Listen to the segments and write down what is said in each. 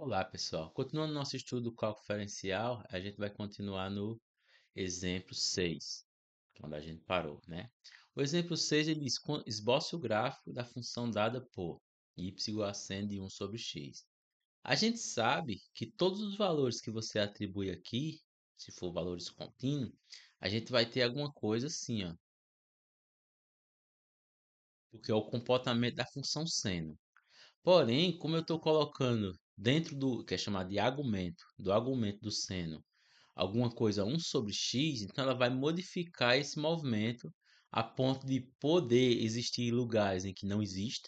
Olá, pessoal. Continuando nosso estudo do cálculo diferencial, a gente vai continuar no exemplo 6, onde a gente parou, né? O exemplo 6 ele diz: esboce o gráfico da função dada por y igual a seno de 1 sobre x. A gente sabe que todos os valores que você atribui aqui, se for valores contínuos, a gente vai ter alguma coisa assim, ó, porque é o comportamento da função seno. Porém, como eu estou colocando dentro do que é chamado de argumento, do argumento do seno, alguma coisa 1 sobre x, então ela vai modificar esse movimento a ponto de poder existir lugares em que não exista,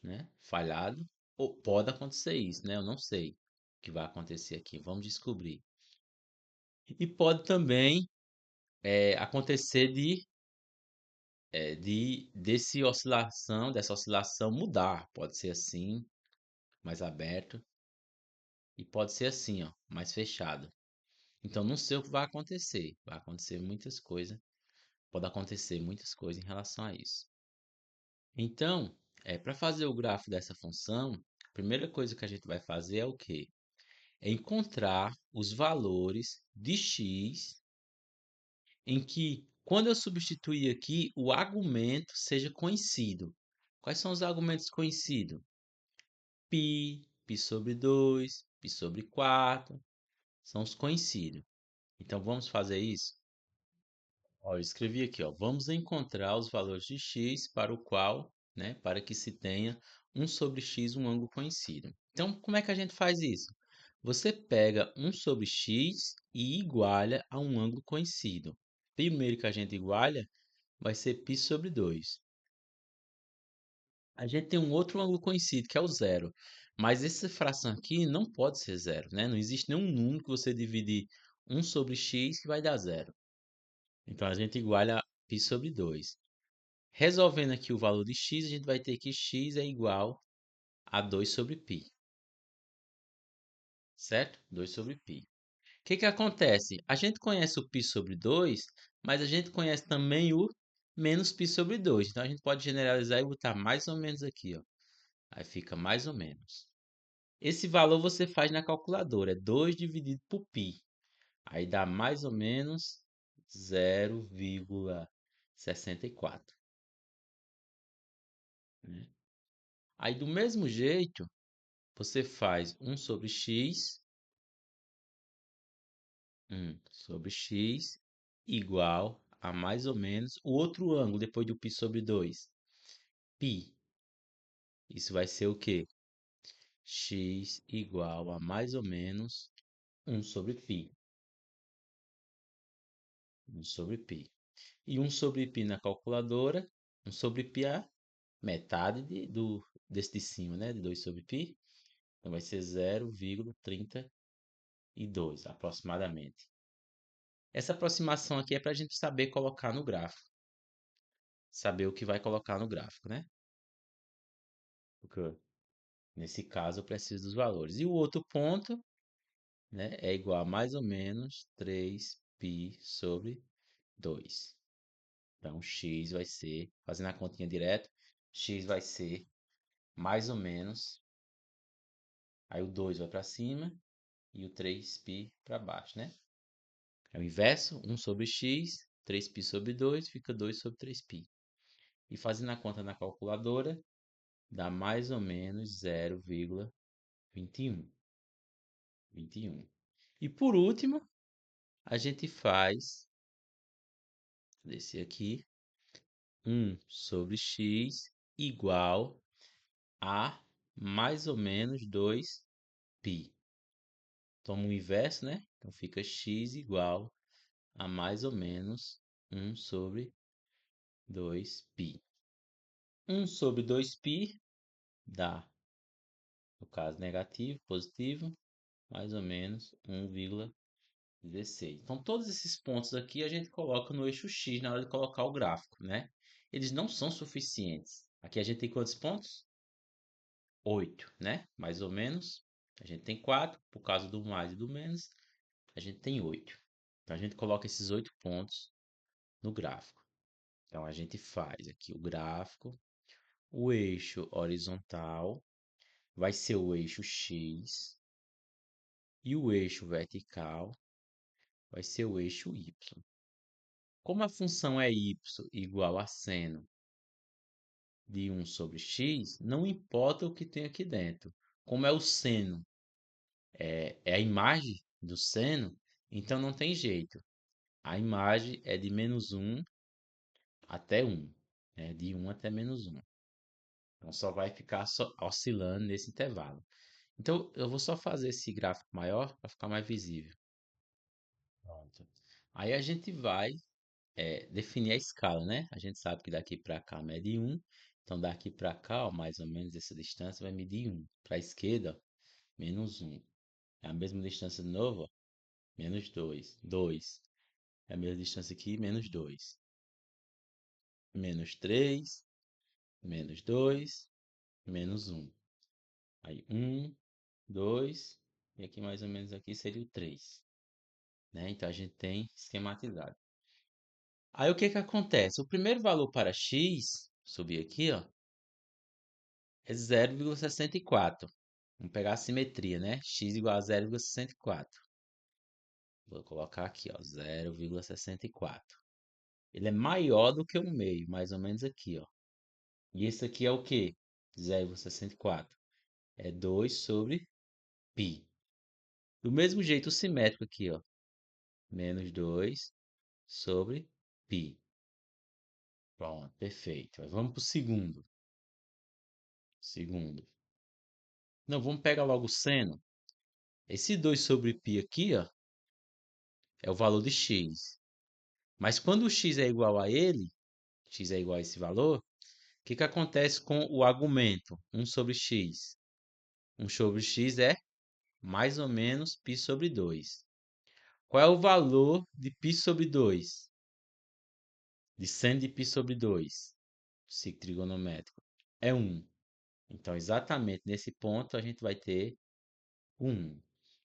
né? Falhado, ou pode acontecer isso, né? Eu não sei o que vai acontecer aqui, vamos descobrir. E pode também acontecer dessa oscilação mudar, pode ser assim, mais aberto. E pode ser assim, ó, mais fechado. Então não sei o que vai acontecer. Vai acontecer muitas coisas. Pode acontecer muitas coisas em relação a isso. Então, para fazer o gráfico dessa função, a primeira coisa que a gente vai fazer é o quê? É encontrar os valores de x em que, quando eu substituir aqui, o argumento seja conhecido. Quais são os argumentos conhecidos? Π sobre 2, π sobre 4, são os conhecidos. Então vamos fazer isso? Ó, eu escrevi aqui, ó, vamos encontrar os valores de x para o qual, né, para que se tenha 1 sobre x um ângulo conhecido. Então, como é que a gente faz isso? Você pega 1 sobre x e iguala a um ângulo conhecido. Primeiro que a gente iguala vai ser π sobre 2. A gente tem um outro ângulo conhecido, que é o zero. Mas essa fração aqui não pode ser zero, né? Não existe nenhum número que você dividir 1 sobre x que vai dar zero. Então, a gente iguala π sobre 2. Resolvendo aqui o valor de x, a gente vai ter que x é igual a 2 sobre π. Certo? 2 sobre π. O que que acontece? A gente conhece o π sobre 2, mas a gente conhece também o menos π sobre 2. Então, a gente pode generalizar e botar mais ou menos aqui, ó. Aí fica mais ou menos. Esse valor você faz na calculadora. É 2 dividido por π. Aí dá mais ou menos 0,64. Né? Aí do mesmo jeito, você faz 1 sobre x, 1 sobre x igual a mais ou menos o outro ângulo depois do π sobre 2. Π. Isso vai ser o quê? X igual a mais ou menos 1 sobre π. 1 sobre π. E 1 sobre π na calculadora, 1 sobre π é metade desse de cima, né? De 2 sobre π. Então vai ser 0,32 aproximadamente. Essa aproximação aqui é para a gente saber colocar no gráfico. Saber o que vai colocar no gráfico, né? Porque nesse caso eu preciso dos valores. E o outro ponto, né, é igual a mais ou menos 3π sobre 2. Então, x vai ser, fazendo a continha direto, x vai ser mais ou menos, aí o 2 vai para cima e o 3π para baixo, né? É o inverso, 1 sobre x, 3π sobre 2, fica 2 sobre 3π. E fazendo a conta na calculadora, dá mais ou menos 0,21. 21. E por último, a gente faz, descer aqui, 1 sobre x igual a mais ou menos 2π. Toma o inverso, né? Então fica x igual a mais ou menos 1 sobre 2π. 1 sobre 2π dá, no caso, negativo, positivo, mais ou menos 1,16. Então, todos esses pontos aqui a gente coloca no eixo X na hora de colocar o gráfico, né? Eles não são suficientes. Aqui a gente tem quantos pontos? 8, né? Mais ou menos. A gente tem 4, por causa do mais e do menos, a gente tem 8. Então, a gente coloca esses 8 pontos no gráfico. Então, a gente faz aqui o gráfico, o eixo horizontal, vai ser o eixo X e o eixo vertical vai ser o eixo Y. Como a função é y igual a seno de 1 sobre x, não importa o que tem aqui dentro. Como é o seno, é a imagem do seno, então não tem jeito. A imagem é de -1 até 1, né? De 1 até -1. Então só vai ficar oscilando nesse intervalo. Então eu vou só fazer esse gráfico maior para ficar mais visível. Pronto. Aí a gente vai definir a escala, né? A gente sabe que daqui para cá mede 1. Então daqui para cá, ó, mais ou menos essa distância vai medir 1. Para a esquerda, ó, -1. É a mesma distância de novo, ó, -2. 2. É a mesma distância aqui, -2. -3, -2, -1. Aí 1, 2, e aqui mais ou menos aqui seria o 3. Né? Então a gente tem esquematizado. Aí o que que acontece? O primeiro valor para x, subir aqui, ó, é 0,64. Vamos pegar a simetria, né? X igual a 0,64. Vou colocar aqui, ó, 0,64. Ele é maior do que o meio, mais ou menos aqui, ó. E esse aqui é o quê? 0,64. É 2 sobre π. Do mesmo jeito, o simétrico aqui, ó. -2 sobre π. Pronto, perfeito. Aí vamos para o segundo. Segundo. Não, vamos pegar logo o seno. Esse 2 sobre π aqui, ó, é o valor de x. Mas quando o x é igual a ele, x é igual a esse valor, o que que acontece com o argumento 1 sobre x? 1 sobre x é mais ou menos π sobre 2. Qual é o valor de π sobre 2? De seno de π sobre 2? Ciclo trigonométrico. É 1. Então, exatamente nesse ponto, a gente vai ter 1.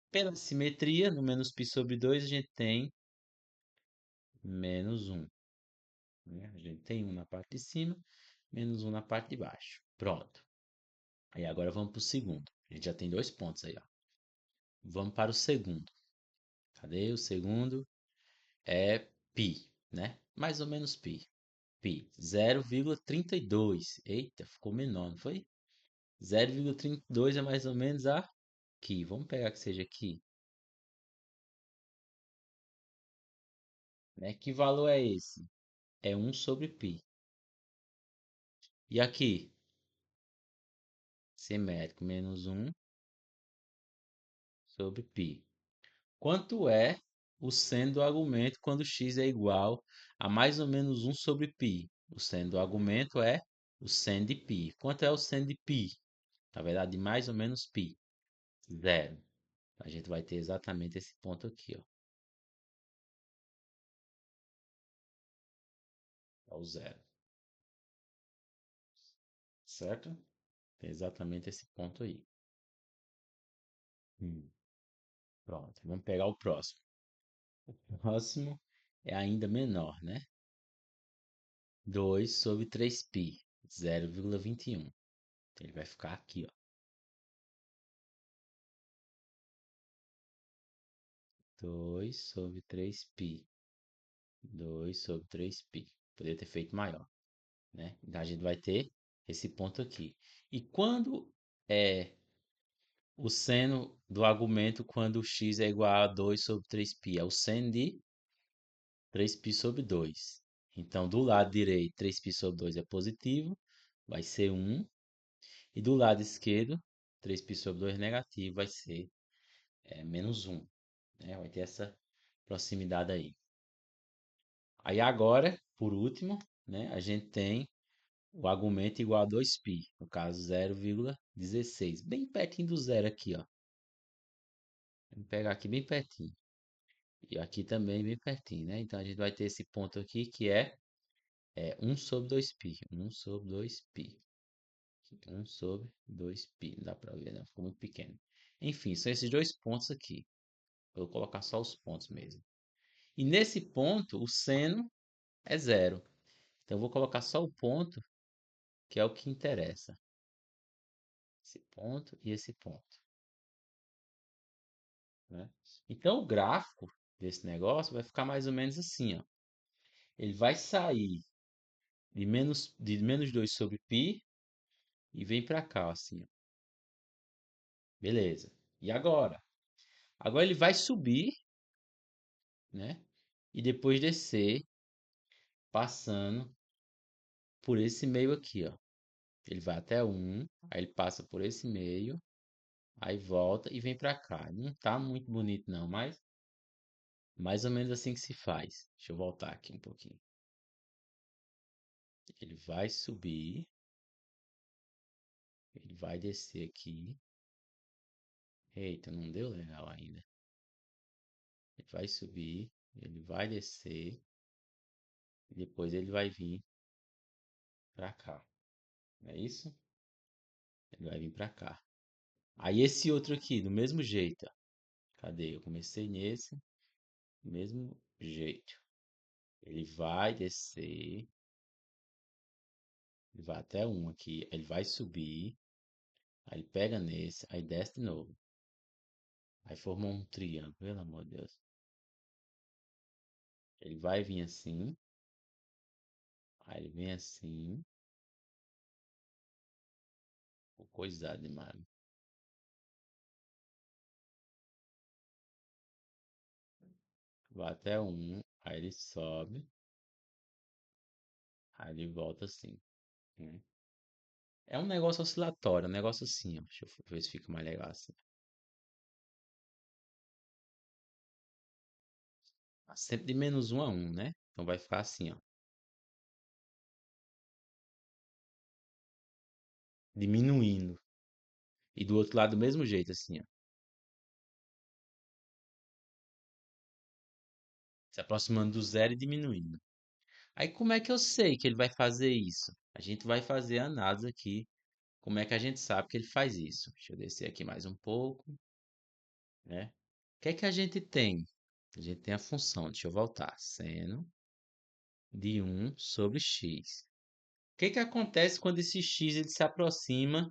Pela simetria, no menos π sobre 2, a gente tem -1. Né? A gente tem 1 na parte de cima, -1 na parte de baixo. Pronto. Aí agora vamos para o segundo. A gente já tem 2 pontos aí, ó. Vamos para o segundo. Cadê o segundo? É π, né? Mais ou menos π. Π, 0,32. Eita, ficou menor, não foi? 0,32 é mais ou menos aqui. Vamos pegar que seja aqui. Né? Que valor é esse? É 1 sobre π. E aqui? Simétrico, -1 sobre π. Quanto é o seno do argumento quando x é igual a mais ou menos 1 sobre π? O seno do argumento é o seno de π. Quanto é o seno de π? Na verdade, de mais ou menos π. 0. A gente vai ter exatamente esse ponto aqui, ó. É o 0. Certo? Tem exatamente esse ponto aí. Pronto. Vamos pegar o próximo. O próximo é ainda menor, né? 2 sobre 3π, 0,21. Então, ele vai ficar aqui, ó. 2 sobre 3π. 2 sobre 3π. Poderia ter feito maior, né? Então, a gente vai ter esse ponto aqui. E quando é o seno do argumento quando x é igual a 2 sobre 3π? É o seno de 3π sobre 2. Então, do lado direito, 3π sobre 2 é positivo, vai ser 1. E do lado esquerdo, 3π sobre 2 é negativo, vai ser -1. Né? Vai ter essa proximidade aí. Aí agora, por último, né, a gente tem o argumento igual a 2π, no caso 0,16. Bem pertinho do zero aqui, ó. Vamos pegar aqui bem pertinho. E aqui também bem pertinho, né? Então a gente vai ter esse ponto aqui que é 1 sobre 2π. 1 sobre 2π. 1 sobre 2π. Não dá pra ver, não. Ficou muito pequeno. Enfim, são esses dois pontos aqui. Vou colocar só os pontos mesmo. E nesse ponto, o seno é zero. Então, eu vou colocar só o ponto, que é o que interessa. esse ponto e esse ponto, né? Então, o gráfico desse negócio vai ficar mais ou menos assim, ó. Ele vai sair de menos 2 sobre π e vem para cá, ó, assim, ó. Beleza. E agora? Agora ele vai subir, né? E depois descer, passando por esse meio aqui, ó. Ele vai até 1, aí ele passa por esse meio, aí volta e vem para cá. Não tá muito bonito não, mas mais ou menos assim que se faz. Deixa eu voltar aqui um pouquinho. Ele vai subir, ele vai descer aqui. Eita, não deu legal ainda. Ele vai subir, ele vai descer, e depois ele vai vir para cá. Não é isso? Ele vai vir para cá. Aí esse outro aqui, do mesmo jeito, ó. Cadê? Eu comecei nesse, do mesmo jeito. Ele vai descer, ele vai até um aqui, ele vai subir, aí ele pega nesse, aí desce de novo. Aí formou um triângulo, pelo amor de Deus. Ele vai vir assim, aí ele vem assim, o coisado demais. Vai até um, aí ele sobe, aí ele volta assim, né? É um negócio oscilatório, um negócio assim, ó. Deixa eu ver se fica mais legal assim. Sempre de menos um a um, né? Então vai ficar assim, ó. Diminuindo. E do outro lado do mesmo jeito, assim, ó. Se aproximando do zero e diminuindo. Aí como é que eu sei que ele vai fazer isso? A gente vai fazer a análise aqui. Como é que a gente sabe que ele faz isso? Deixa eu descer aqui mais um pouco, né? O que é que a gente tem? A gente tem a função, deixa eu voltar, seno de um sobre x. O que é que acontece quando esse x ele se aproxima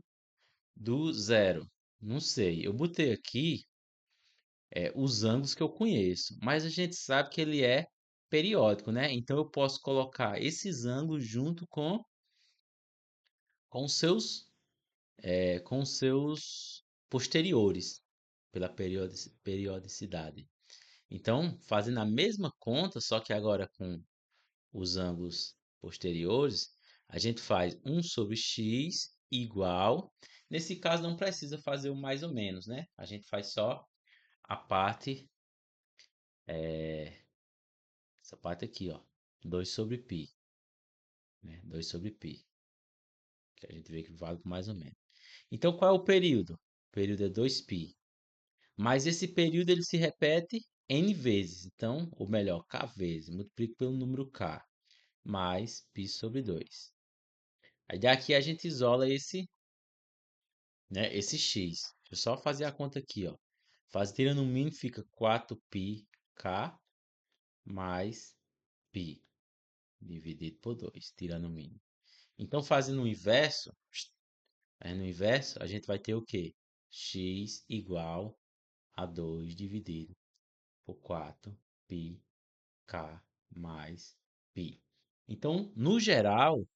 do zero? Não sei. Eu botei aqui os ângulos que eu conheço, mas a gente sabe que ele é periódico, né? Então eu posso colocar esses ângulos junto com os seus com os seus posteriores pela periodicidade. Então, fazendo a mesma conta, só que agora com os ângulos posteriores, a gente faz 1 sobre x igual. Nesse caso, não precisa fazer o mais ou menos, né? A gente faz só a parte, essa parte aqui, ó, 2 sobre π, né? 2 sobre π, que a gente vê que vale mais ou menos. Então, qual é o período? O período é 2π. Mas esse período ele se repete n vezes. Então, ou melhor, k vezes. Multiplico pelo número k mais π sobre 2. Aí daqui a gente isola esse x. Deixa eu só fazer a conta aqui, ó. Tirando o mínimo fica 4πk mais π dividido por 2, tirando o mínimo. Então, fazendo o inverso, no inverso, a gente vai ter o quê? X igual a 2 dividido por 4πk mais π. Então, no geral,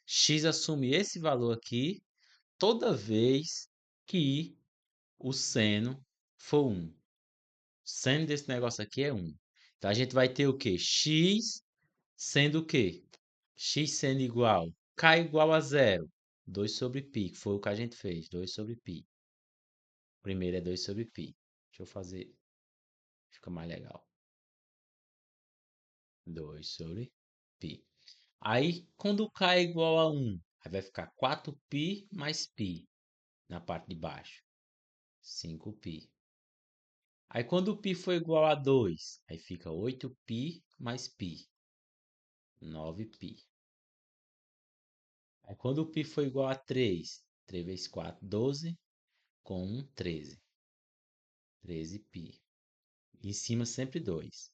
x assume esse valor aqui toda vez que o seno for 1. O seno desse negócio aqui é 1. Então, a gente vai ter o quê? X sendo o quê? X sendo igual. K igual a zero. 2 sobre π, que foi o que a gente fez. 2 sobre π. Primeiro é 2 sobre π. Deixa eu fazer. Fica mais legal. 2 sobre π. Aí, quando k é igual a 1, aí vai ficar 4π mais π na parte de baixo. 5π. Aí, quando o π for igual a 2, aí fica 8π mais π. 9π. Aí, quando o π for igual a 3, 3 vezes 4, 12. Com 1, 13. 13π. Em cima sempre 2.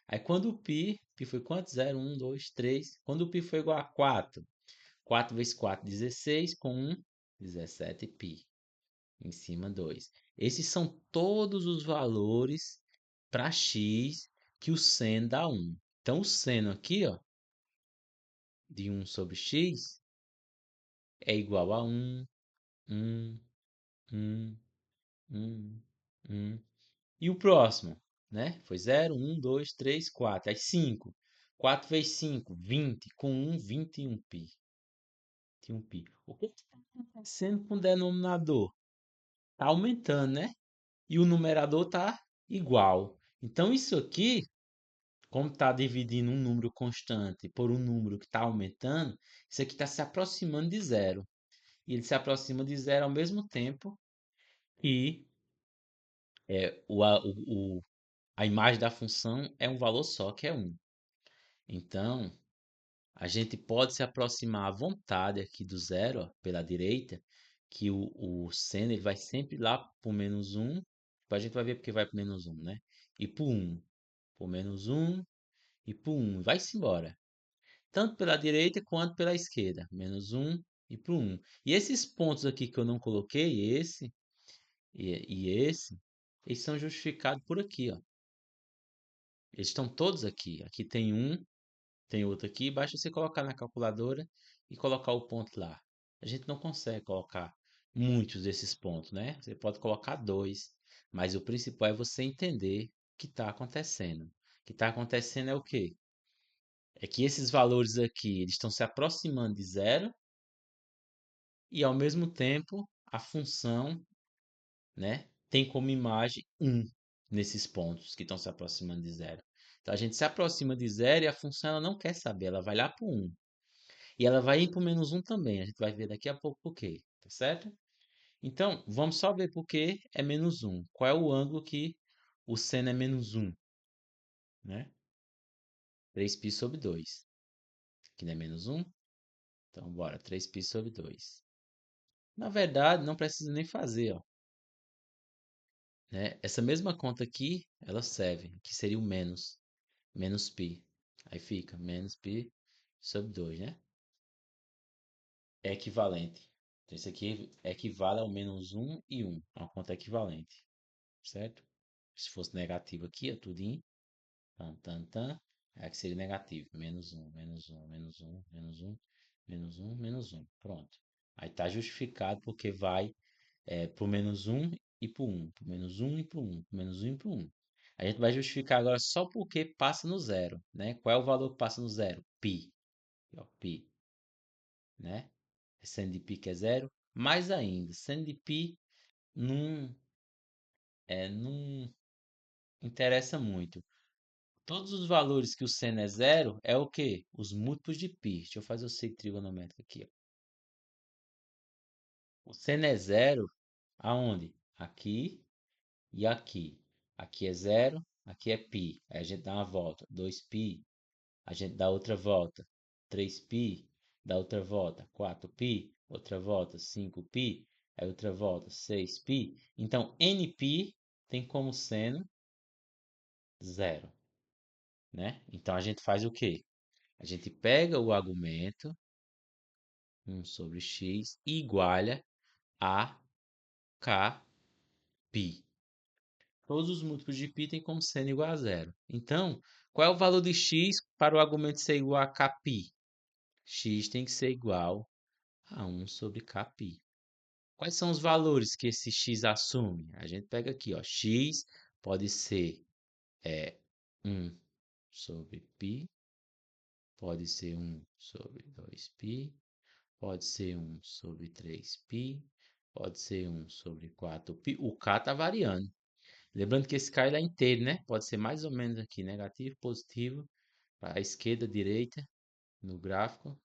Aí, quando o π foi quanto? 0, 1, 2, 3. Quando o π for igual a 4, 4 vezes 4, 16. Com 1, 17π. em cima 2. Esses são todos os valores para x que o seno dá 1. Então, o seno aqui, ó, de 1 sobre x é igual a 1, 1, 1, 1, 1. E o próximo, né? Foi 0, 1, 2, 3, 4. Aí 5. 4 vezes 5, 20. Com 1, 21 pi. 21 pi. O que está acontecendo com o denominador? Está aumentando, né? E o numerador está igual. Então, isso aqui, como está dividindo um número constante por um número que está aumentando, isso aqui está se aproximando de zero. E ele se aproxima de zero ao mesmo tempo que a imagem da função é um valor só, que é 1. Então, a gente pode se aproximar à vontade aqui do zero, ó, pela direita, que o seno ele vai sempre lá para o menos 1. Depois a gente vai ver porque vai para o menos 1, né? E para o 1. Para o menos 1 e para o 1. Vai-se embora. Tanto pela direita quanto pela esquerda. Menos 1 e para o 1. E esses pontos aqui que eu não coloquei, esse e esse, eles são justificados por aqui, ó. Eles estão todos aqui. Aqui tem um, tem outro aqui. Basta você colocar na calculadora e colocar o ponto lá. A gente não consegue colocar muitos desses pontos, né? Você pode colocar dois, mas o principal é você entender o que está acontecendo. O que está acontecendo é o quê? É que esses valores aqui eles estão se aproximando de zero e ao mesmo tempo a função, né, tem como imagem um nesses pontos que estão se aproximando de zero. Então a gente se aproxima de zero e a função ela não quer saber, ela vai lá para o 1. E ela vai ir para o menos 1 também. A gente vai ver daqui a pouco por quê, tá certo? Então, vamos só ver por que é menos 1. Qual é o ângulo que o seno é menos 1, né? 3π sobre 2. Aqui não é menos 1? Então, bora. 3π sobre 2. Na verdade, não precisa nem fazer, ó, né? Essa mesma conta aqui, ela serve, que seria o menos, menos π. Aí fica menos π sobre 2, né? É equivalente. Então, isso aqui equivale ao menos 1 e 1. É uma conta equivalente, certo? Se fosse negativo aqui, ó, tudinho, tan, tan, tan, é que seria negativo. Menos 1, menos 1, menos 1, menos 1, menos 1, menos 1. Pronto. Aí está justificado porque vai para o menos 1 e para o 1, para o menos 1 e para o 1, para o menos 1 e para o 1. A gente vai justificar agora só porque passa no zero, né? Qual é o valor que passa no zero? Π. Ó, π, né? Seno de π que é zero. Mais ainda, seno de π não, não interessa muito. Todos os valores que o seno é zero é o quê? Os múltiplos de π. Deixa eu fazer o signo trigonométrico aqui, ó. O seno é zero aonde? Aqui e aqui. Aqui é zero, aqui é π. Aí a gente dá uma volta. 2π, a gente dá outra volta. 3π, dá outra volta. 4π, outra volta. 5π, aí outra volta. 6π. Então, nπ tem como seno zero, né? Então, a gente faz o quê? A gente pega o argumento 1 sobre x iguala a kπ. Todos os múltiplos de π têm como seno igual a zero. Então, qual é o valor de x para o argumento ser igual a kπ? X tem que ser igual a 1 sobre kπ. Quais são os valores que esse x assume? A gente pega aqui, ó, x pode ser 1 sobre π, pode ser 1 sobre 2π, pode ser 1 sobre 3π, pode ser 1 sobre 4π. O k está variando. Lembrando que esse k ele é inteiro, né? Pode ser mais ou menos aqui, negativo, positivo, para a esquerda, direita, no gráfico.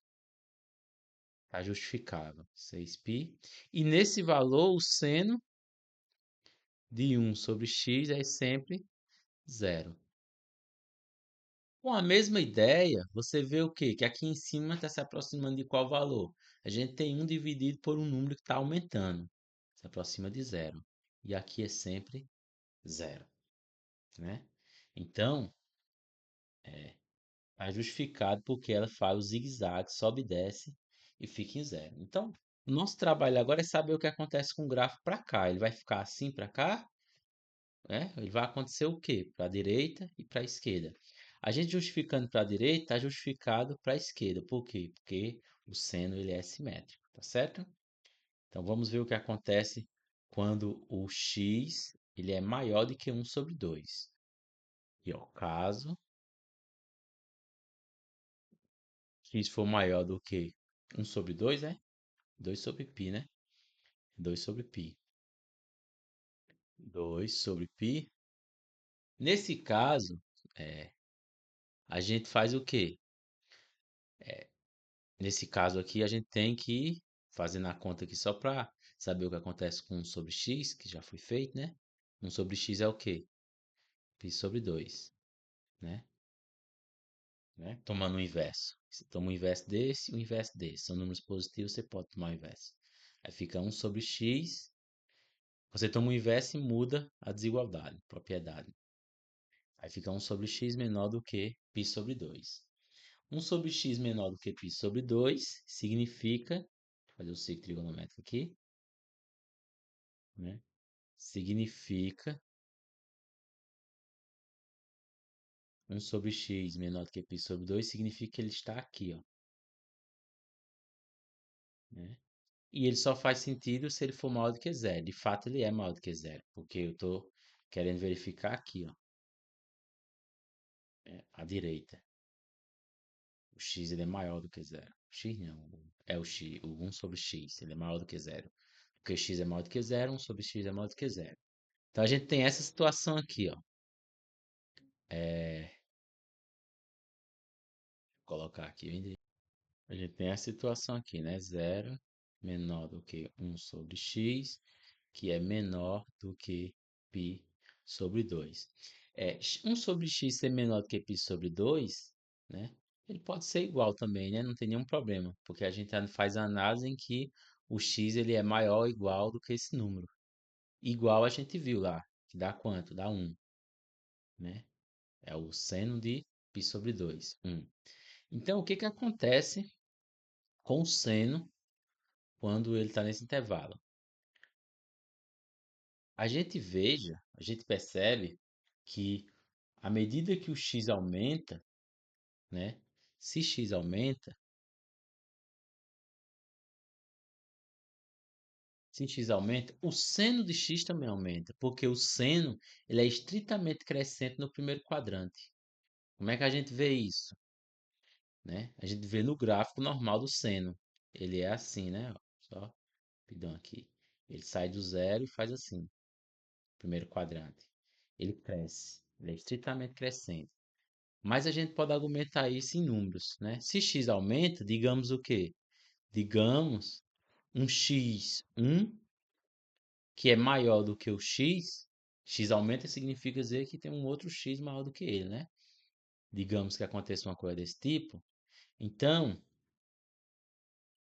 Está justificável. 6π. E nesse valor, o seno de 1 sobre x é sempre zero. Com a mesma ideia, você vê o quê? Que aqui em cima está se aproximando de qual valor? A gente tem 1 dividido por um número que está aumentando. Se aproxima de zero. E aqui é sempre zero, né? Então, está justificado porque ela faz o zigue-zague, sobe e desce e fica em zero. Então, O nosso trabalho agora é saber o que acontece com o gráfico para cá. Ele vai ficar assim para cá, né? Ele vai acontecer o quê? Para a direita e para a esquerda. A gente justificando para a direita, está justificado para a esquerda. Por quê? Porque o seno ele é simétrico, tá certo? Então vamos ver o que acontece quando o x ele é maior do que 1/2. E ó, caso x for maior do que 1/2, né? 2/π, né? 2/π. 2/π. Nesse caso, é, a gente faz o quê? Nesse caso aqui, a gente tem que fazer na conta aqui só para saber o que acontece com 1/x, que já foi feito, né? 1/x é o quê? π/2, né? Tomando o inverso. Você toma o inverso desse e o inverso desse. São números positivos, você pode tomar o inverso. Aí fica 1/x. Você toma o inverso e muda a desigualdade, propriedade. Aí fica 1/x menor do que π/2. 1/x menor do que π/2 significa, vou fazer o ciclo trigonométrico aqui, né? Significa 1/x menor do que π/2 significa que ele está aqui, ó, né? E ele só faz sentido se ele for maior do que zero. De fato, ele é maior do que zero, porque eu estou querendo verificar aqui, ó, à direita. O x ele é maior do que zero. O x não, é o x, o 1/x, ele é maior do que zero. Porque x é maior do que zero, 1/x é maior do que zero. Então a gente tem essa situação aqui, ó. Vou colocar aqui. A gente tem a situação aqui, né? Zero menor do que 1/x, que é menor do que π/2. 1/x ser menor do que π/2, né? Ele pode ser igual também, né? Não tem nenhum problema, porque a gente faz a análise em que o x ele é maior ou igual do que esse número. Igual a gente viu lá, que dá quanto? Dá 1, né? É o seno de π/2, 1. Então, o que que acontece com o seno quando ele está nesse intervalo? A gente percebe que à medida que o x aumenta, né? Se x aumenta, se x aumenta, o seno de x também aumenta, porque o seno ele é estritamente crescente no primeiro quadrante. Como é que a gente vê isso, né? A gente vê no gráfico normal do seno. Ele é assim, né? Ó, só rapidão aqui. Ele sai do zero e faz assim, primeiro quadrante. Ele cresce, ele é estritamente crescente. Mas a gente pode argumentar isso em números, né? Se x aumenta, digamos o quê? Digamos um x1 que é maior do que o x aumenta significa dizer que tem um outro x maior do que ele, né? Digamos que aconteça uma coisa desse tipo. Então,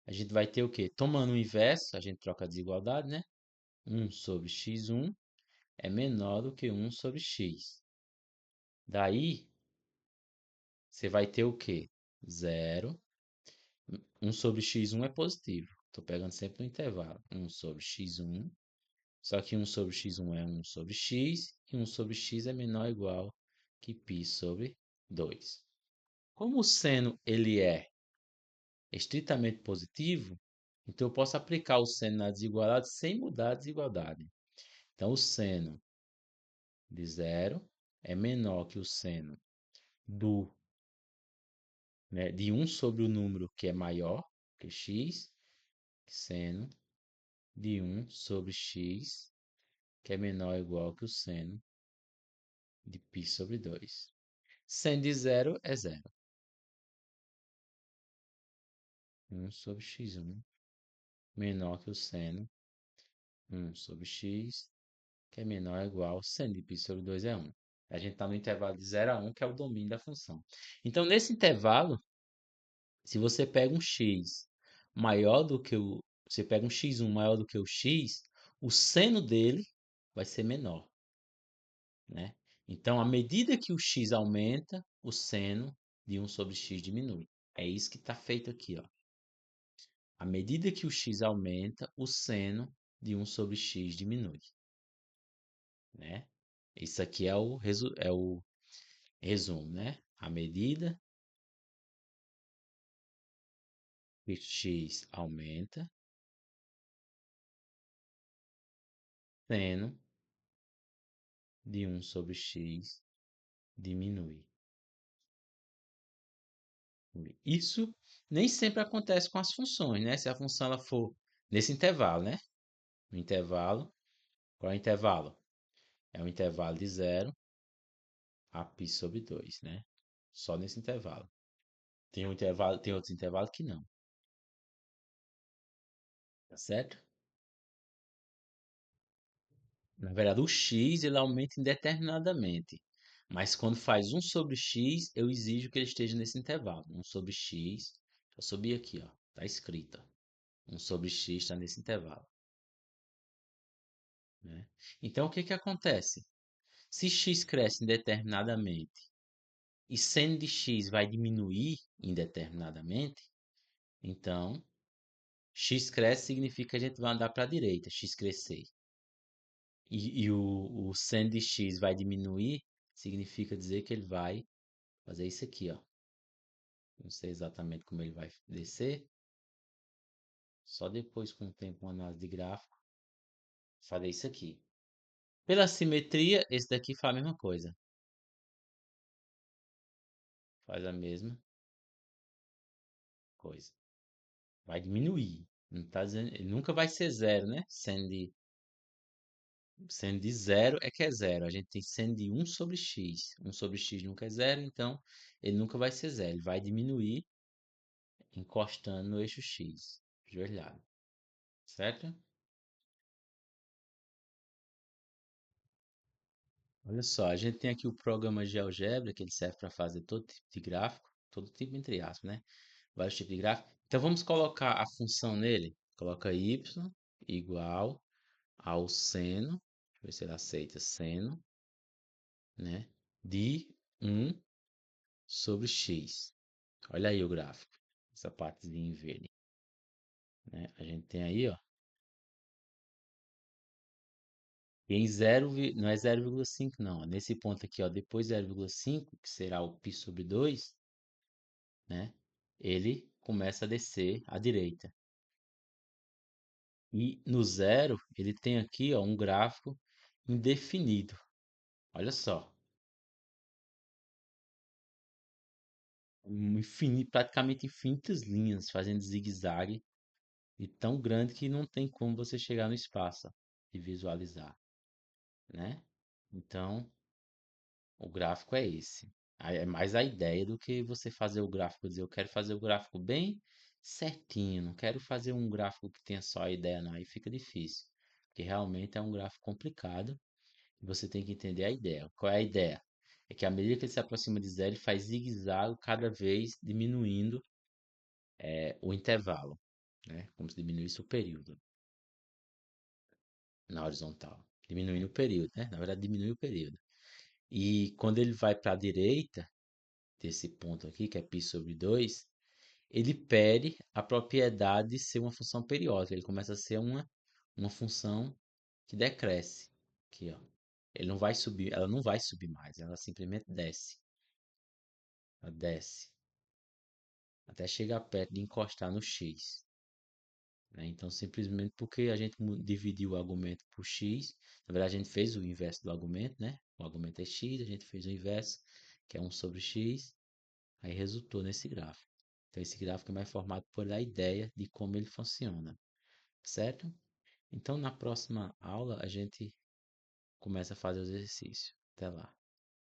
a gente vai ter o quê? Tomando o inverso, a gente troca a desigualdade, né? 1/x1 é menor do que 1/x. Daí, você vai ter o quê? 0. 1/x1 é positivo. Estou pegando sempre no intervalo. 1/x1. Só que 1/x1 é 1/x. E 1/x é menor ou igual que π/2. Como o seno ele é estritamente positivo, então eu posso aplicar o seno na desigualdade sem mudar a desigualdade. Então, o seno de zero é menor que o seno do, né, de 1 sobre o número que é maior que x, seno de 1/x, que é menor ou igual que o seno de π/2. Seno de zero é zero. 1/x1 menor que o seno 1/x, que é menor ou igual, seno de π/2 é 1. A gente está no intervalo de 0 a 1, que é o domínio da função. Então, nesse intervalo, se você pega um x maior do que o. Você pega um x1 maior do que o x, o seno dele vai ser menor, né? Então, à medida que o x aumenta, o seno de 1/x diminui. É isso que está feito aqui, ó. À medida que o x aumenta, o seno de 1/x diminui, né? Isso aqui é o resumo, né? À medida que x aumenta, seno de 1/x diminui. Isso nem sempre acontece com as funções, né? Se a função ela for nesse intervalo, né? No intervalo, qual é o intervalo? É o intervalo de 0 a π/2, né? Só nesse intervalo. Tem outros intervalos que não, tá certo? Na verdade, o x ele aumenta indeterminadamente. Mas quando faz 1/x, eu exijo que ele esteja nesse intervalo. 1/x, eu subi aqui, ó, tá escrito. 1/x está nesse intervalo, né? Então, o que que acontece? Se x cresce indeterminadamente e seno de x vai diminuir indeterminadamente, então x cresce significa que a gente vai andar para a direita, x crescer. E o seno de x vai diminuir, significa dizer que ele vai fazer isso aqui, ó. Não sei exatamente como ele vai descer, só depois com o tempo, uma análise de gráfico, fazer isso aqui. Pela simetria, esse daqui faz a mesma coisa. Faz a mesma coisa. Vai diminuir. Não tá dizendo, ele nunca vai ser zero, né? Sendo de zero é que é zero. A gente tem seno de 1/x. 1/x nunca é zero, então ele nunca vai ser zero. Ele vai diminuir encostando no eixo x, ajoelhado. Certo? Olha só, a gente tem aqui o programa GeoGebra, que ele serve para fazer todo tipo de gráfico, todo tipo entre aspas, né? Vários tipos de gráfico. Então vamos colocar a função nele. Coloca y igual ao seno, deixa eu ver se ele aceita seno, né? De 1/x. Olha aí o gráfico, essa partezinha em verde, né? A gente tem aí, ó, tem não é 0,5 não, ó. Nesse ponto aqui, ó, depois 0,5, que será o π/2, né? Ele começa a descer à direita. E no zero, ele tem aqui, ó, um gráfico indefinido. Olha só, praticamente infinitas linhas fazendo zigue-zague e tão grande que não tem como você chegar no espaço e visualizar, né? Então, o gráfico é esse. Aí é mais a ideia do que você fazer o gráfico, dizer, eu quero fazer o gráfico bem certinho, não quero fazer um gráfico que tenha só a ideia, não. Aí fica difícil, porque realmente é um gráfico complicado e você tem que entender a ideia. Qual é a ideia? É que à medida que ele se aproxima de zero, ele faz zigue-zague cada vez diminuindo o intervalo, né? Como se diminuísse o período na horizontal. Diminuindo o período, né? Na verdade, diminui o período. E quando ele vai para a direita, desse ponto aqui, que é π/2, ele perde a propriedade de ser uma função periódica. Ele começa a ser uma função que decresce. Aqui, ó. Ele não vai subir, ela não vai subir mais, ela simplesmente desce. Ela desce até chegar perto de encostar no x, né? Então, simplesmente porque a gente dividiu o argumento por x, na verdade a gente fez o inverso do argumento, né? O argumento é x, a gente fez o inverso, que é 1/x, aí resultou nesse gráfico. Então, esse gráfico é mais formado por a ideia de como ele funciona, certo? Então, na próxima aula, a gente começa a fazer o exercício. Até lá.